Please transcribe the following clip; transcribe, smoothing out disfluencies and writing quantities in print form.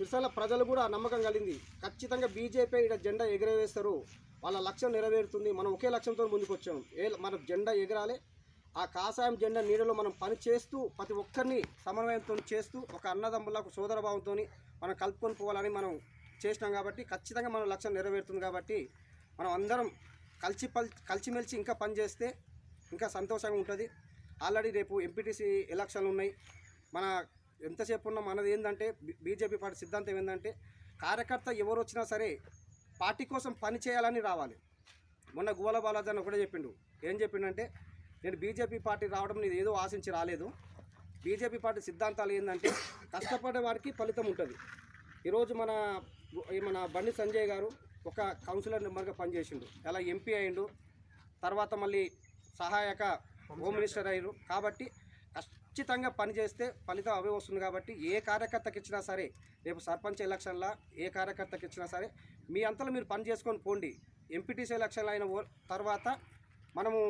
సిరిసిల్ల ప్రజలు కూడా నమ్మకం కలిగింది. ఖచ్చితంగా బీజేపీ ఇక్కడ జెండా ఎగరవేస్తారు, వాళ్ళ లక్ష్యం నెరవేరుతుంది. మనం ఒకే లక్ష్యంతో ముందుకు వచ్చాము. మన జెండా ఎగరాలి, ఆ కాషాయం జెండా నీడలో మనం పని చేస్తూ ప్రతి ఒక్కరిని సమన్వయంతో చేస్తూ ఒక అన్నదమ్ములకు సోదరభావంతో మనం కలుపుకొని పోవాలని మనం చేసినాం. కాబట్టి ఖచ్చితంగా మన లక్ష్యం నెరవేరుతుంది. కాబట్టి మనం అందరం కలిసిమెలిసి ఇంకా పని చేస్తే ఇంకా సంతోషంగా ఉంటుంది. ఆల్రెడీ రేపు ఎంపీటీసీ ఎలక్షన్లు ఉన్నాయి. మన ఎంతసేపు ఉన్నా మనది ఏంటంటే బీజేపీ పార్టీ సిద్ధాంతం ఏంటంటే కార్యకర్త ఎవరు వచ్చినా సరే పార్టీ కోసం పని చేయాలని రావాలి. మొన్న గువ్వల బాలాజీ అని ఒకటే చెప్పిండు. ఏం చెప్పిండంటే, నేను బీజేపీ పార్టీ రావడం నేను ఏదో ఆశించి రాలేదు. బీజేపీ పార్టీ సిద్ధాంతాలు ఏంటంటే కష్టపడే వారికి ఫలితం ఉంటుంది. ఈరోజు మన బండి సంజయ్ గారు ఒక కౌన్సిలర్ నెంబర్గా పనిచేసిండు, అలా ఎంపీ అయిండు, తర్వాత మళ్ళీ సహాయక హోమ్ మినిస్టర్ అయ్యారు. కాబట్టి ఖచ్చితంగా పనిచేస్తే ఫలితం అవే వస్తుంది. కాబట్టి ఏ కార్యకర్తకి ఇచ్చినా సరే, రేపు సర్పంచ్ ఎలక్షన్లా ఏ కార్యకర్తకి ఇచ్చినా సరే మీ అంతలో మీరు పని చేసుకొని పోండి. ఎంపీటీసీ ఎలక్షన్లు అయిన తర్వాత మనము